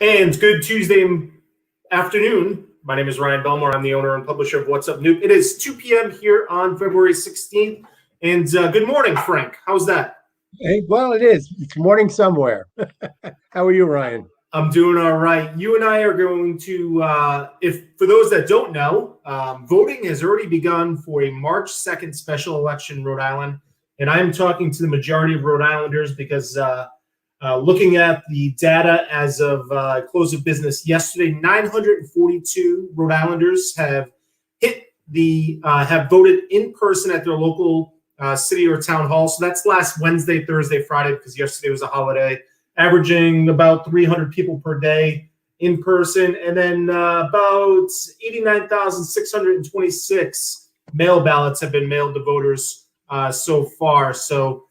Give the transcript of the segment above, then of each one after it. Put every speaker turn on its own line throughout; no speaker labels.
And good Tuesday afternoon. My name is Ryan Belmore. I'm the owner and publisher of WhatsUpNewp. It is 2 p.m. here on February 16th. And good morning, Frank. How's that?
Hey, well, it is. It's morning somewhere. How are you, Ryan?
I'm doing all right. You and I are going to, for those that don't know, voting has already begun for a March 2nd special election in Rhode Island. And I'm talking to the majority of Rhode Islanders because looking at the data as of close of business yesterday, 942 Rhode Islanders have voted in person at their local city or town hall. So that's last Wednesday, Thursday, Friday, because yesterday was a holiday, averaging about 300 people per day in person. And then about 89,626 mail ballots have been mailed to voters so far. So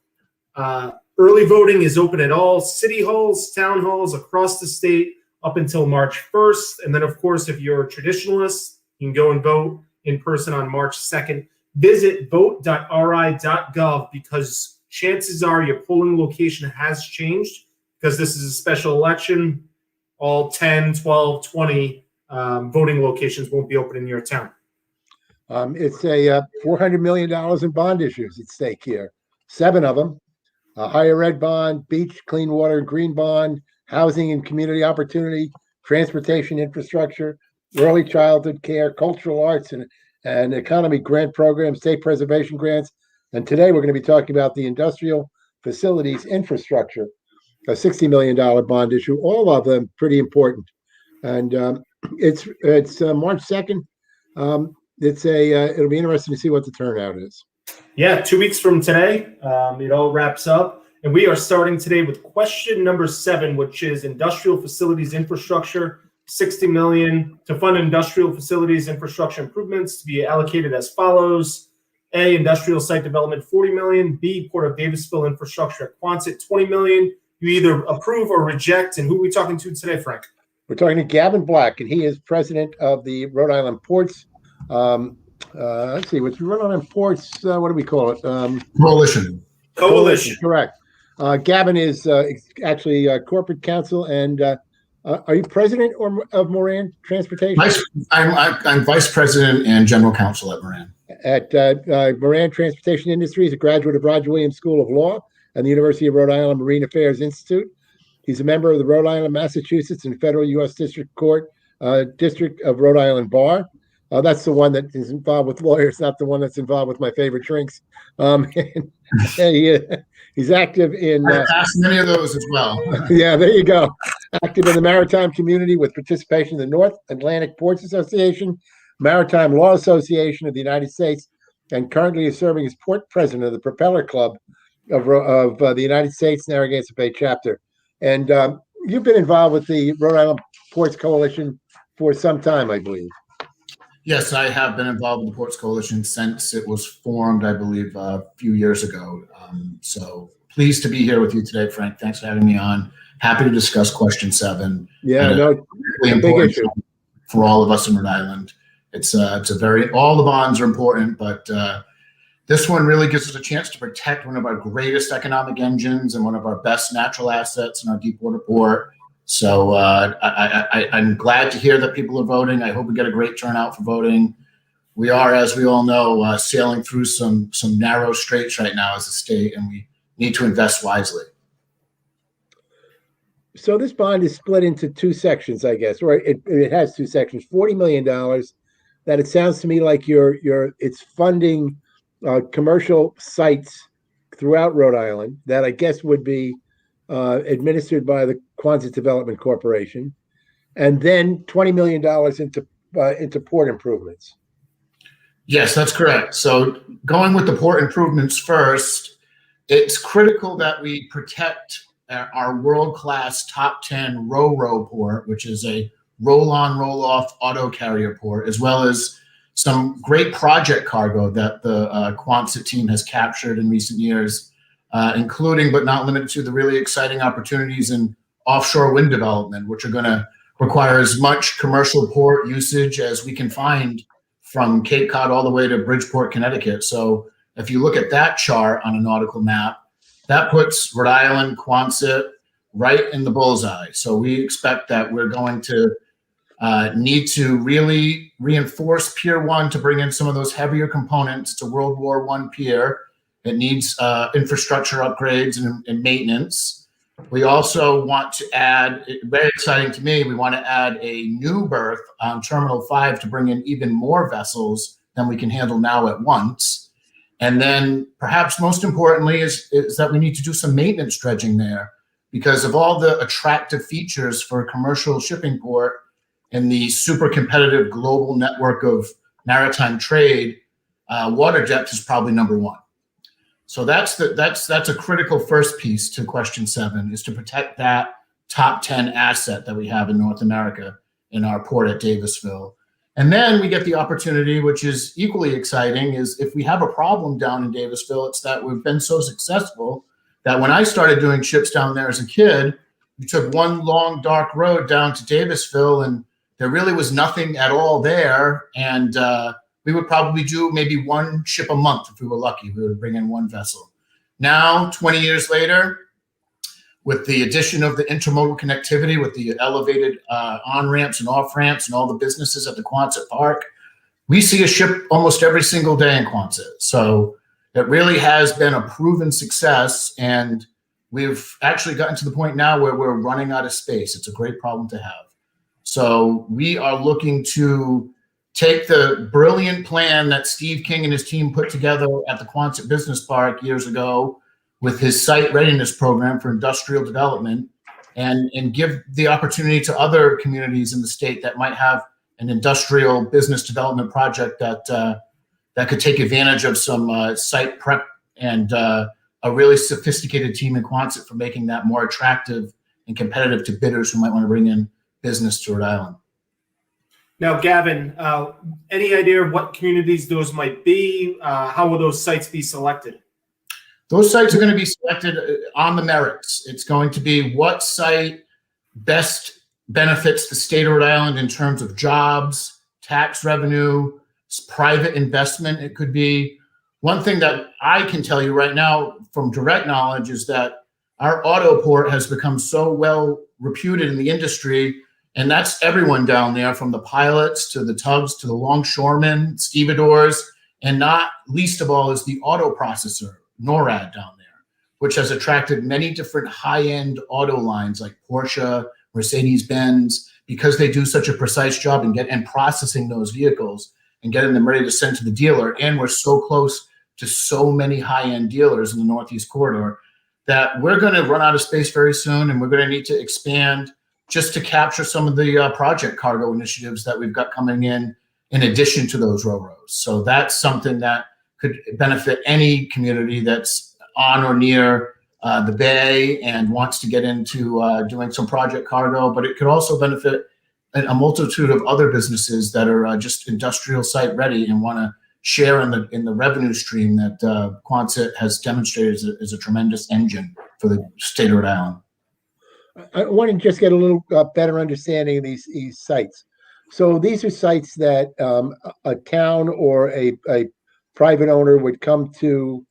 early voting is open at all city halls, town halls across the state up until March 1st. And then, of course, if you're a traditionalist, you can go and vote in person on March 2nd. Visit vote.ri.gov because chances are your polling location has changed because this is a special election. All 10, 12, 20 voting locations won't be open in your town.
It's a $400 million in bond issues at stake here. 7 of them. Higher ed bond, beach, clean water, and green bond, housing and community opportunity, transportation infrastructure, early childhood care, cultural arts, and economy grant programs, state preservation grants. And today we're going to be talking about the industrial facilities infrastructure, a $60 million bond issue, all of them pretty important. And it's March 2nd. It'll be interesting to see what the turnout is.
Yeah, 2 weeks from today, it all wraps up. And we are starting today with question number 7, which is industrial facilities infrastructure, $60 million to fund industrial facilities infrastructure improvements to be allocated as follows. A, industrial site development, $40 million. B, Port of Davisville infrastructure at Quonset, $20 million. You either approve or reject. And who are we talking to today, Frank?
We're talking to Gavin Black, and he is president of the Rhode Island Ports. Let's see, what's Rhode Island Ports? What do we call it?
Coalition.
Correct. Gavin is actually corporate counsel, and are you president of Moran Transportation?
I'm vice president and general counsel at Moran.
At Moran Transportation Industries, a graduate of Roger Williams School of Law and the University of Rhode Island Marine Affairs Institute. He's a member of the Rhode Island, Massachusetts, and Federal U.S. District Court, District of Rhode Island Bar. That's the one that is involved with lawyers, not the one that's involved with my favorite drinks. He's active in...
I've passed many of those as well.
Yeah, there you go. Active in the maritime community with participation in the North Atlantic Ports Association, Maritime Law Association of the United States, and currently is serving as port president of the Propeller Club of the United States Narragansett Bay chapter. And you've been involved with the Rhode Island Ports Coalition for some time, I believe.
Yes, I have been involved with the Ports Coalition since it was formed, I believe, a few years ago. So pleased to be here with you today, Frank. Thanks for having me on. Happy to discuss question 7.
Yeah, no,
really important for all of us in Rhode Island. It's all the bonds are important, but this one really gives us a chance to protect one of our greatest economic engines and one of our best natural assets in our deepwater port. So I'm glad to hear that people are voting. I hope we get a great turnout for voting. We are, as we all know, sailing through some narrow straits right now as a state, and we need to invest wisely.
So this bond is split into 2 sections, I guess, or it has 2 sections. $40 million. That it sounds to me like it's funding commercial sites throughout Rhode Island that I guess would be administered by the Quonset Development Corporation, and then $20 million into port improvements.
Yes, that's correct. So going with the port improvements first, it's critical that we protect our world-class top 10 Ro-Ro port, which is a roll-on, roll-off auto carrier port, as well as some great project cargo that the Quonset team has captured in recent years, including but not limited to the really exciting opportunities in offshore wind development, which are going to require as much commercial port usage as we can find from Cape Cod all the way to Bridgeport, Connecticut. So if you look at that chart on a nautical map, that puts Rhode Island, Quonset right in the bullseye. So we expect that we're going to need to really reinforce Pier 1 to bring in some of those heavier components to World War I pier. It needs infrastructure upgrades and maintenance. We also want to add, very exciting to me, we want to add a new berth on Terminal 5 to bring in even more vessels than we can handle now at once. And then perhaps most importantly is that we need to do some maintenance dredging there, because of all the attractive features for a commercial shipping port in the super competitive global network of maritime trade, water depth is probably number one. So that's a critical first piece to question 7, is to protect that top 10 asset that we have in North America in our port at Davisville. And then we get the opportunity, which is equally exciting, is if we have a problem down in Davisville, it's that we've been so successful that when I started doing ships down there as a kid, we took one long dark road down to Davisville and there really was nothing at all there. And we would probably do maybe one ship a month if we were lucky. We would bring in one vessel. Now, 20 years later, with the addition of the intermodal connectivity, with the elevated on-ramps and off-ramps and all the businesses at the Quonset Park, we see a ship almost every single day in Quonset. So it really has been a proven success, and we've actually gotten to the point now where we're running out of space. It's a great problem to have. So we are looking to take the brilliant plan that Steve King and his team put together at the Quonset Business Park years ago with his site readiness program for industrial development, and give the opportunity to other communities in the state that might have an industrial business development project that could take advantage of some site prep and a really sophisticated team in Quonset for making that more attractive and competitive to bidders who might want to bring in business to Rhode Island.
Now, Gavin, any idea of what communities those might be? How will those sites be selected?
Those sites are going to be selected on the merits. It's going to be what site best benefits the state of Rhode Island in terms of jobs, tax revenue, private investment. It could be. One thing that I can tell you right now from direct knowledge is that our auto port has become so well reputed in the industry, and that's everyone down there, from the pilots to the tugs to the longshoremen, stevedores, and not least of all is the auto processor, NORAD, down there, which has attracted many different high-end auto lines like Porsche, Mercedes-Benz, because they do such a precise job in processing those vehicles and getting them ready to send to the dealer. And we're so close to so many high-end dealers in the Northeast Corridor that we're going to run out of space very soon, and we're going to need to expand just to capture some of the project cargo initiatives that we've got coming in addition to those RoRos. So that's something that could benefit any community that's on or near the bay and wants to get into doing some project cargo, but it could also benefit a multitude of other businesses that are just industrial site ready and want to share in the revenue stream that Quonset has demonstrated as a tremendous engine for the state of Rhode Island.
I want to just get a little better understanding of these sites. So these are sites that a town or a private owner would come to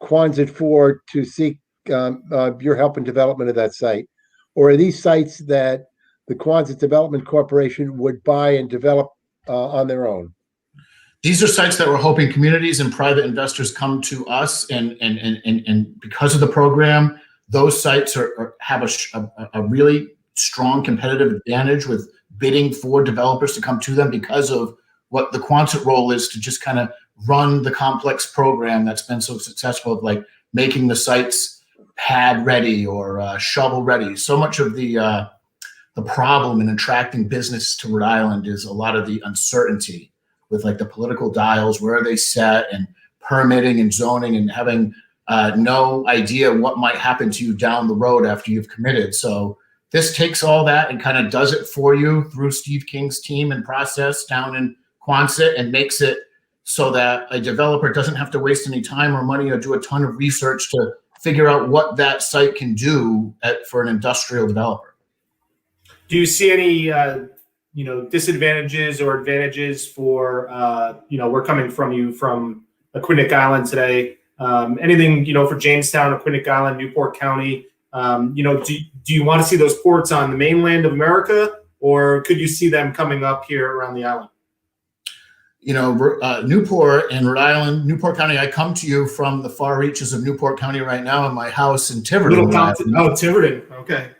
Quonset for to seek your help in development of that site, or are these sites that the Quonset Development Corporation would buy and develop on their own?
These are sites that we're hoping communities and private investors come to us, and because of the program, those sites have a really strong competitive advantage with bidding for developers to come to them because of what the Quonset role is to just kind of run the complex program that's been so successful of like making the sites pad ready or shovel ready. So much of the problem in attracting business to Rhode Island is a lot of the uncertainty with like the political dials, where are they set, and permitting and zoning, and having no idea what might happen to you down the road after you've committed. So this takes all that and kind of does it for you through Steve King's team and process down in Quonset, and makes it so that a developer doesn't have to waste any time or money or do a ton of research to figure out what that site can do for an industrial developer.
Do you see any disadvantages or advantages for we're coming from you from Aquinic Island today? Anything for Jamestown, Aquinic Island, Newport County Do you want to see those ports on the mainland of America, or could you see them coming up here around the island?
Newport and Rhode Island, Newport County, I come to you from the far reaches of Newport County right now in my house in Tiverton.
Tiverton. Okay.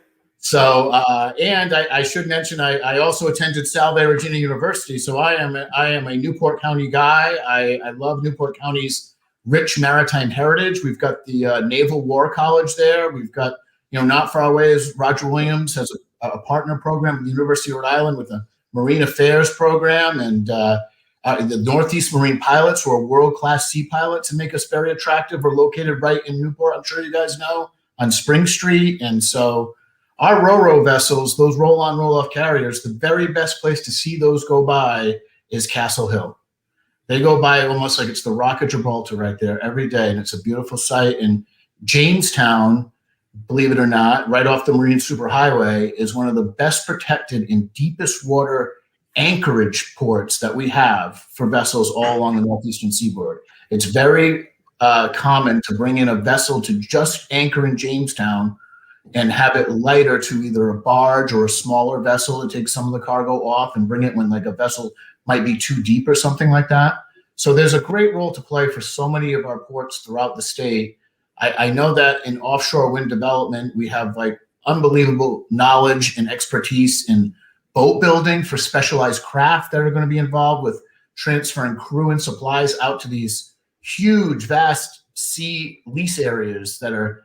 So, and I should mention, I also attended Salve Regina University. So I am a Newport County guy. I love Newport County's rich maritime heritage. We've got the Naval War College there. We've got, not far away is Roger Williams has a partner program with the University of Rhode Island with a Marine Affairs program, and the Northeast Marine Pilots, who are world-class sea pilots and make us very attractive, are located right in Newport. I'm sure you guys know, on Spring Street. And so our ro-ro vessels, those roll-on, roll-off carriers, the very best place to see those go by is Castle Hill. They go by almost like it's the Rock of Gibraltar right there every day, and it's a beautiful sight. And Jamestown, believe it or not, right off the Marine Superhighway, is one of the best protected and deepest water anchorage ports that we have for vessels all along the northeastern seaboard. It's very common to bring in a vessel to just anchor in Jamestown and have it lighter to either a barge or a smaller vessel to take some of the cargo off and bring it when like a vessel might be too deep or something like that. So there's a great role to play for so many of our ports throughout the state. I know that in offshore wind development, we have like unbelievable knowledge and expertise in boat building for specialized craft that are going to be involved with transferring crew and supplies out to these huge, vast sea lease areas that are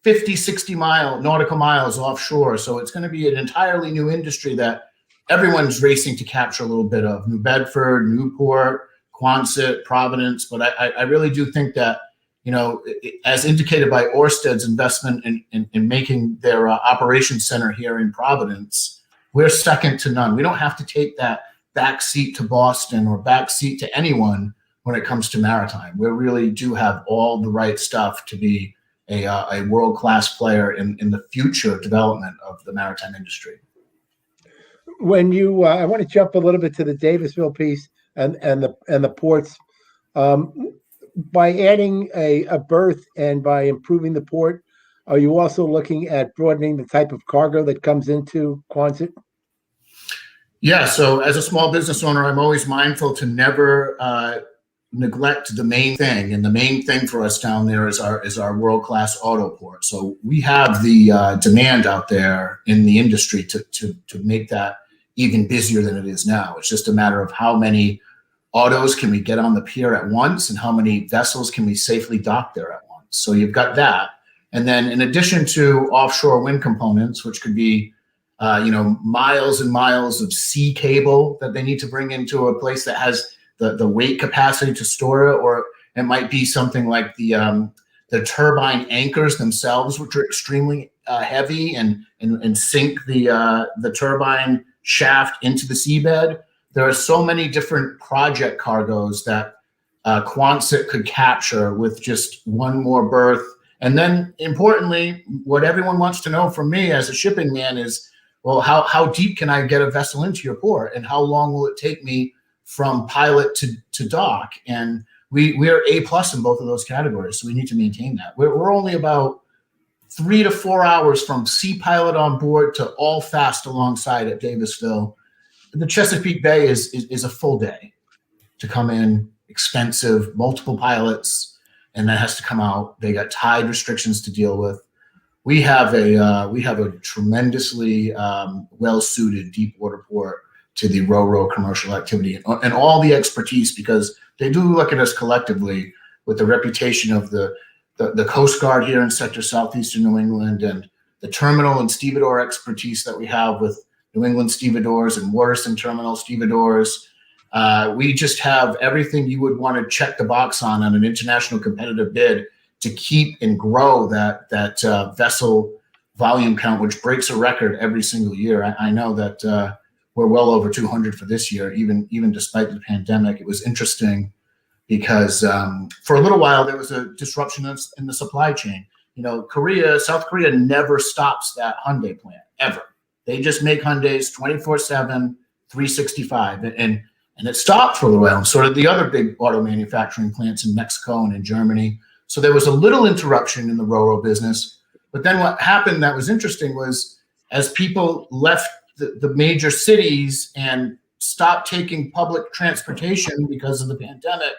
50, 60 nautical miles offshore. So it's going to be an entirely new industry that everyone's racing to capture a little bit of. New Bedford, Newport, Quonset, Providence. But I really do think that, as indicated by Ørsted's investment in making their operations center here in Providence, we're second to none. We don't have to take that back seat to Boston or back seat to anyone when it comes to maritime. We really do have all the right stuff to be a world-class player in the future development of the maritime industry.
When I want to jump a little bit to the Davisville piece and the ports. By adding a berth and by improving the port, are you also looking at broadening the type of cargo that comes into Quonset?
Yeah, so as a small business owner, I'm always mindful to never neglect the main thing. And the main thing for us down there is our world-class auto port. So we have the demand out there in the industry to make that even busier than it is now. It's just a matter of how many autos can we get on the pier at once and how many vessels can we safely dock there at once. So you've got that. And then in addition to offshore wind components, which could be miles and miles of sea cable that they need to bring into a place that has the weight capacity to store it, or it might be something like the turbine anchors themselves, which are extremely heavy and sink the turbine shaft into the seabed. There are so many different project cargoes that Quonset could capture with just one more berth. And then importantly, what everyone wants to know from me as a shipping man is, well, how deep can I get a vessel into your port, and how long will it take me from pilot to dock? And we're A+ in both of those categories, so we need to maintain that. We're only about 3 to 4 hours from sea pilot on board to all fast alongside at Davisville. The Chesapeake Bay is a full day to come in, expensive, multiple pilots, and that has to come out. They got tide restrictions to deal with. We have a tremendously well-suited deep water port to the ro-ro commercial activity and all the expertise, because they do look at us collectively with the reputation of the Coast Guard here in sector southeastern New England, and the terminal and stevedore expertise that we have with New England Stevedores and Waterston Terminal Stevedores. We just have everything you would want to check the box on an international competitive bid to keep and grow that vessel volume count, which breaks a record every single year. I know that we're well over 200 for this year, even despite the pandemic. It was interesting because for a little while there was a disruption in the supply chain. South Korea never stops that Hyundai plant, ever. They just make Hyundais 24/7, 365. And it stopped for a little while, and so did the other big auto manufacturing plants in Mexico and in Germany. So there was a little interruption in the ro-ro business, But then what happened that was interesting was as people left the major cities and stopped taking public transportation because of the pandemic,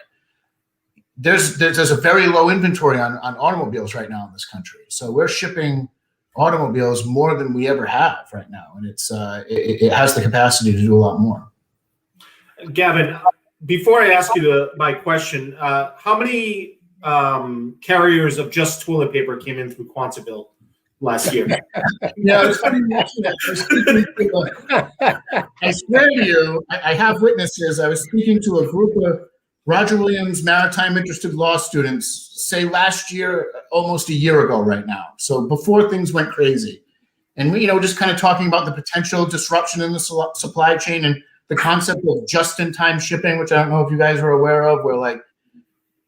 there's a very low inventory on automobiles right now in this country. So we're shipping automobiles more than we ever have right now, and it has the capacity to do a lot more.
Gavin, before I ask you my question, how many carriers of just toilet paper came in through Quonsetville last year?
Yeah, it's funny. I swear to you, I have witnesses. I was speaking to a group of Roger Williams maritime interested law students, say last year, almost a year ago right now. So before things went crazy. And we, just kind of talking about the potential disruption in the supply chain and the concept of just-in-time shipping, which I don't know if you guys are aware of, where like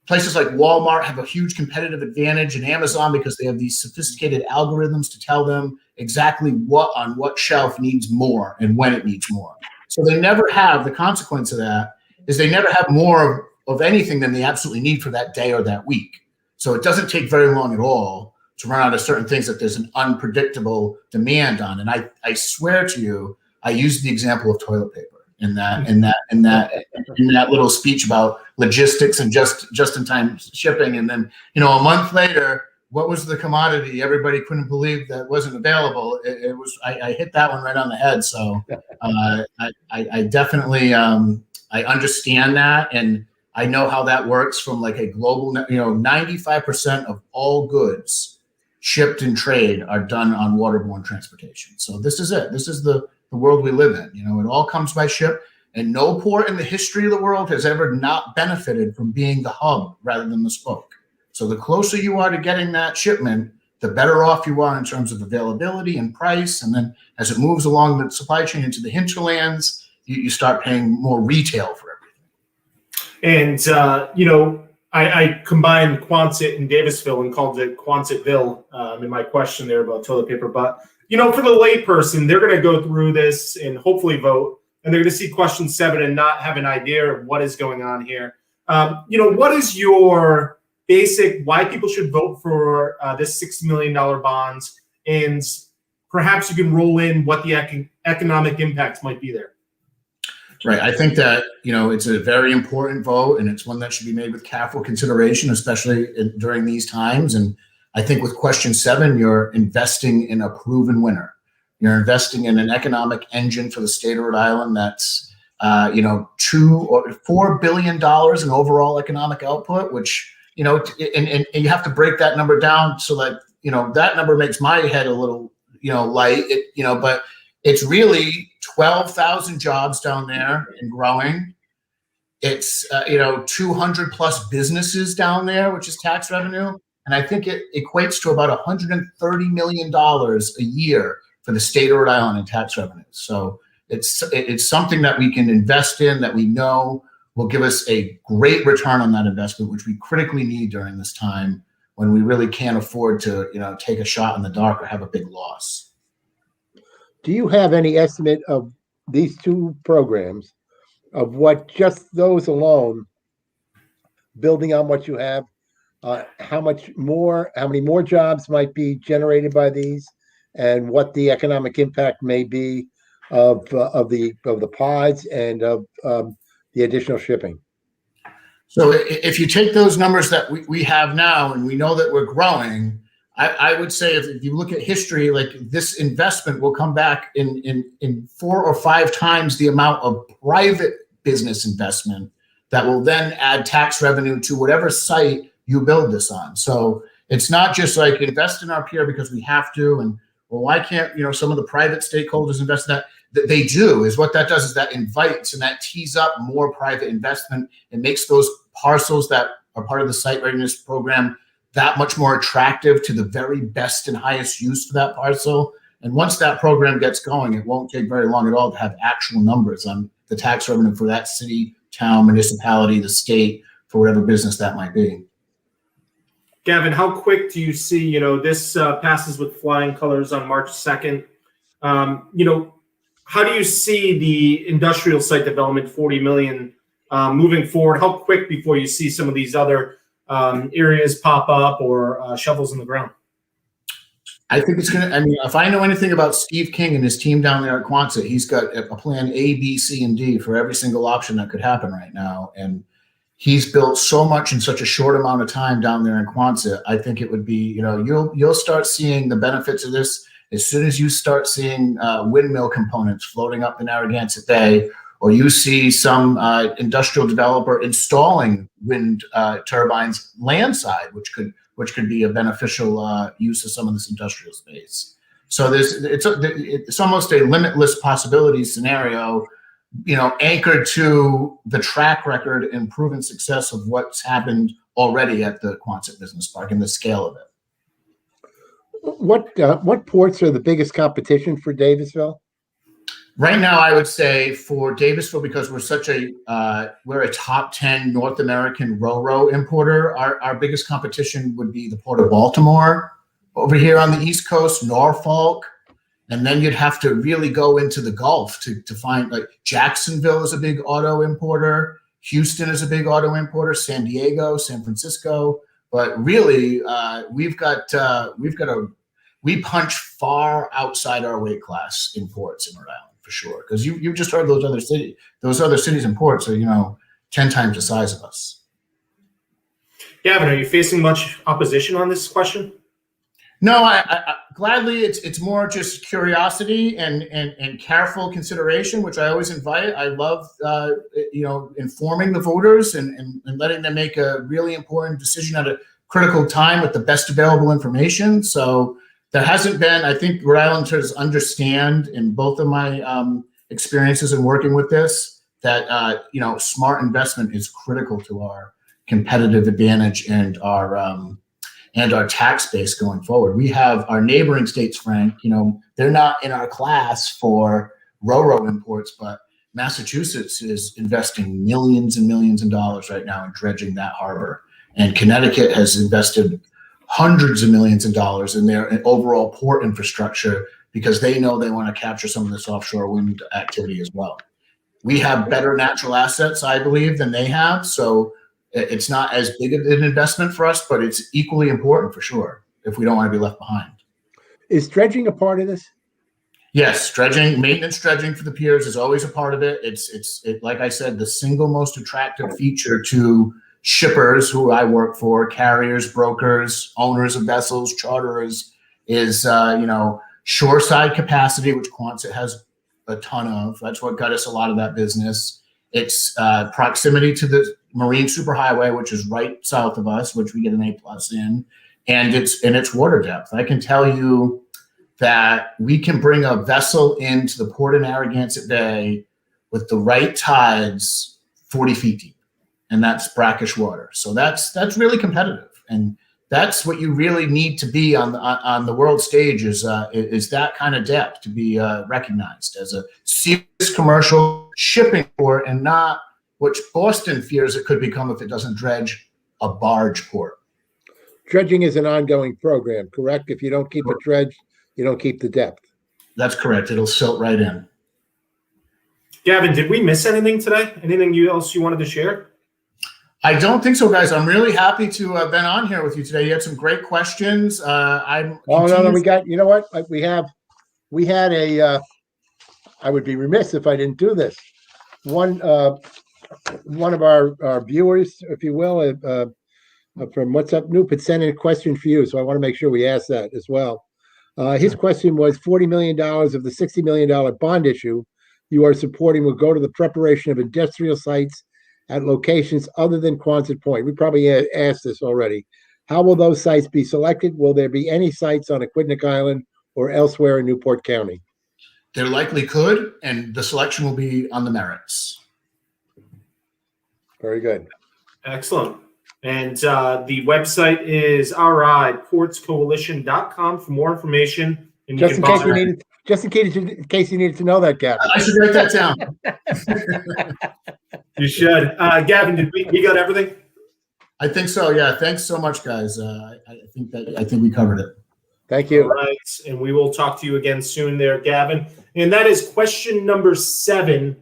places like Walmart have a huge competitive advantage in Amazon because they have these sophisticated algorithms to tell them exactly what on what shelf needs more and when it needs more. So they never have, the consequence of that is they never have more of anything than they absolutely need for that day or that week. So it doesn't take very long at all to run out of certain things that there's an unpredictable demand on. And I swear to you, I used the example of toilet paper in that little speech about logistics and just-in-time shipping. And then, a month later, what was the commodity everybody couldn't believe that wasn't available? It was, I hit that one right on the head. So I definitely, I understand that. And I know how that works from like a global, 95% of all goods shipped and trade are done on waterborne transportation. So this is it. This is the world we live in. It all comes by ship, and no port in the history of the world has ever not benefited from being the hub rather than the spoke. So the closer you are to getting that shipment, the better off you are in terms of availability and price. And then as it moves along the supply chain into the hinterlands, you start paying more retail for everything.
And, I combined Quonset and Davisville and called it Quonsetville in my question there about toilet paper. But, for the layperson, they're going to go through this and hopefully vote. And they're going to see question 7 and not have an idea of what is going on here. What is your basic why people should vote for this $6 million bonds? And perhaps you can roll in what the economic impacts might be there.
Right. I think that, it's a very important vote, and it's one that should be made with careful consideration, especially during these times. And I think with question 7, you're investing in a proven winner. You're investing in an economic engine for the state of Rhode Island that's, $2 or $4 billion in overall economic output, which, and you have to break that number down so that, that number makes my head a little, light, but it's really 12,000 jobs down there and growing. It's, 200 plus businesses down there, which is tax revenue. And I think it equates to about $130 million a year for the state of Rhode Island in tax revenues. So it's something that we can invest in that we know will give us a great return on that investment, which we critically need during this time when we really can't afford to, take a shot in the dark or have a big loss.
Do you have any estimate of these two programs, of what just those alone, building on what you have, how many more jobs might be generated by these, and what the economic impact may be of the pods and of the additional shipping?
So if you take those numbers that we have now, and we know that we're growing, I would say if you look at history, like this investment will come back in 4 or 5 times the amount of private business investment that will then add tax revenue to whatever site you build this on. So it's not just like invest in our pier because we have to, and well, why can't some of the private stakeholders invest in that? They do. Is what that does is that invites and that tees up more private investment and makes those parcels that are part of the site readiness program that much more attractive to the very best and highest use for that parcel. And once that program gets going, it won't take very long at all to have actual numbers on the tax revenue for that city, town, municipality, the state, for whatever business that might be.
Gavin, how quick do you see, this passes with flying colors on March 2nd. How do you see the industrial site development, 40 million, moving forward? How quick before you see some of these other areas pop up or shovels in the ground?
I think it's going to, I mean, if I know anything about Steve King and his team down there at Quonset, he's got a plan A, B, C, and D for every single option that could happen right now. And he's built so much in such a short amount of time down there in Quonset. I think it would be, you know, you'll start seeing the benefits of this as soon as you start seeing windmill components floating up the Narragansett Bay, or you see some industrial developer installing wind turbines landside, which could be a beneficial use of some of this industrial space. So it's almost a limitless possibility scenario, you know, anchored to the track record and proven success of what's happened already at the Quonset Business Park and the scale of it.
What ports are the biggest competition for Davisville?
Right now, I would say for Davisville, because we're a top 10 North American ro-ro importer, our biggest competition would be the Port of Baltimore over here on the East Coast, Norfolk, and then you'd have to really go into the Gulf to find, like, Jacksonville is a big auto importer, Houston is a big auto importer, San Diego, San Francisco, but really we punch far outside our weight class in ports in Rhode Island. For sure, because you just heard those other cities and ports are, you know, 10 times the size of us.
Gavin, are you facing much opposition on this question?
No, I gladly. It's more just curiosity and careful consideration, which I always invite. I love you know, informing the voters and letting them make a really important decision at a critical time with the best available information. So there hasn't been, I think Rhode Islanders understand in both of my experiences in working with this, that, you know, smart investment is critical to our competitive advantage and our tax base going forward. We have our neighboring states, Frank, you know, they're not in our class for ro-ro imports, but Massachusetts is investing millions and millions of dollars right now in dredging that harbor. And Connecticut has invested hundreds of millions of dollars in their overall port infrastructure because they know they want to capture some of this offshore wind activity as well. We have better natural assets, I believe, than they have. So it's not as big of an investment for us, but it's equally important for sure if we don't want to be left behind.
Is dredging a part of this?
Yes, dredging, maintenance dredging for the piers is always a part of it. It's like I said, the single most attractive feature to shippers who I work for, carriers, brokers, owners of vessels, charterers, is you know, shoreside capacity, which Quonset has a ton of. That's what got us a lot of that business. It's proximity to the marine superhighway, which is right south of us, which we get an A+ in, and it's water depth. I can tell you that we can bring a vessel into the port of Narragansett Bay with the right tides 40 feet deep. And that's brackish water. So that's really competitive, and that's what you really need to be on the world stage is that kind of depth to be recognized as a serious commercial shipping port, and not what Boston fears it could become if it doesn't dredge, a barge port.
Dredging is an ongoing program, correct? If you don't keep it dredged, you don't keep the depth. That's
correct. It'll silt right in.
Gavin, did we miss anything today? Anything else you wanted to share?
I don't think so, guys. I'm really happy to have been on here with you today. You had some great questions. No,
we got, you know what? We had a, I would be remiss if I didn't do this. One of our viewers, if you will, from WhatsUpNewp had sent in a question for you. So I want to make sure we ask that as well. His question was $40 million of the $60 million bond issue you are supporting will go to the preparation of industrial sites at locations other than Quonset Point. We probably asked this already. How will those sites be selected? Will there be any sites on Aquidneck Island or elsewhere in Newport County?
There likely could, and the selection will be on the merits.
Very good.
Excellent. And the website is riportscoalition.com for more information. And
just in case you needed to know that, Gavin.
I should write that down.
You should. Gavin, did we got everything?
I think so. Yeah. Thanks so much, guys. I think we covered it.
Thank you.
All right. And we will talk to you again soon there, Gavin. And that is question number 7,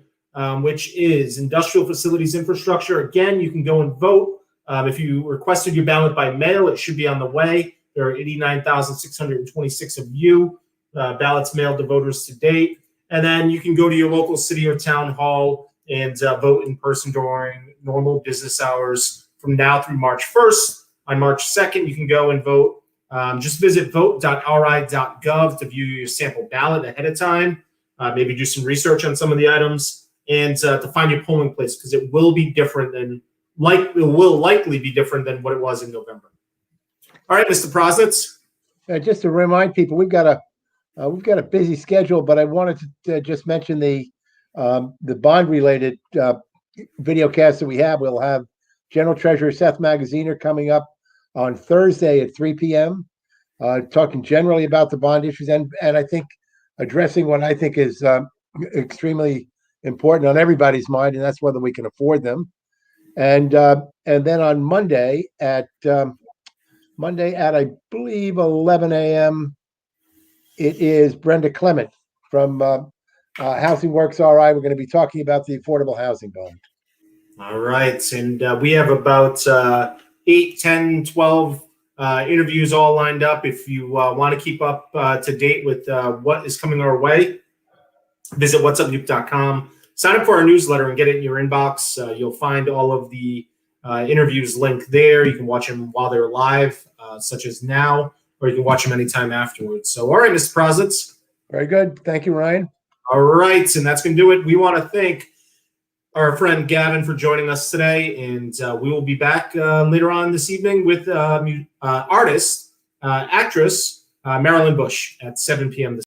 which is industrial facilities infrastructure. Again, you can go and vote. If you requested your ballot by mail, it should be on the way. There are 89,626 of you ballots mailed to voters to date. And then you can go to your local city or town hall and vote in person during normal business hours from now through March 1st. On March 2nd, you can go and vote. Just visit vote.ri.gov to view your sample ballot ahead of time. Maybe do some research on some of the items and to find your polling place, because it will be different than it will likely be different than what it was in November. All right, Mr. Prosnitz.
Just to remind people, we've got a busy schedule, but I wanted to just mention the bond-related videocast that we have. We'll have General Treasurer Seth Magaziner coming up on Thursday at 3 p.m., talking generally about the bond issues and I think addressing what I think is extremely important on everybody's mind, and that's whether we can afford them. And then on Monday at I believe 11 a.m. it is Brenda Clement from Housing Works RI. We're going to be talking about the affordable housing bond.
All right, and we have about 8, 10, 12 interviews all lined up. If you want to keep up to date with what is coming our way, visit WhatsUpNewp.com. Sign up for our newsletter and get it in your inbox. You'll find all of the interviews linked there. You can watch them while they're live, such as now, or you can watch them anytime afterwards. So, all right, Mr. Prosnitz.
Very good. Thank you, Ryan.
All right, and that's going to do it. We want to thank our friend Gavin for joining us today, and we will be back later on this evening with artist, actress Marilyn Bush at 7 p.m.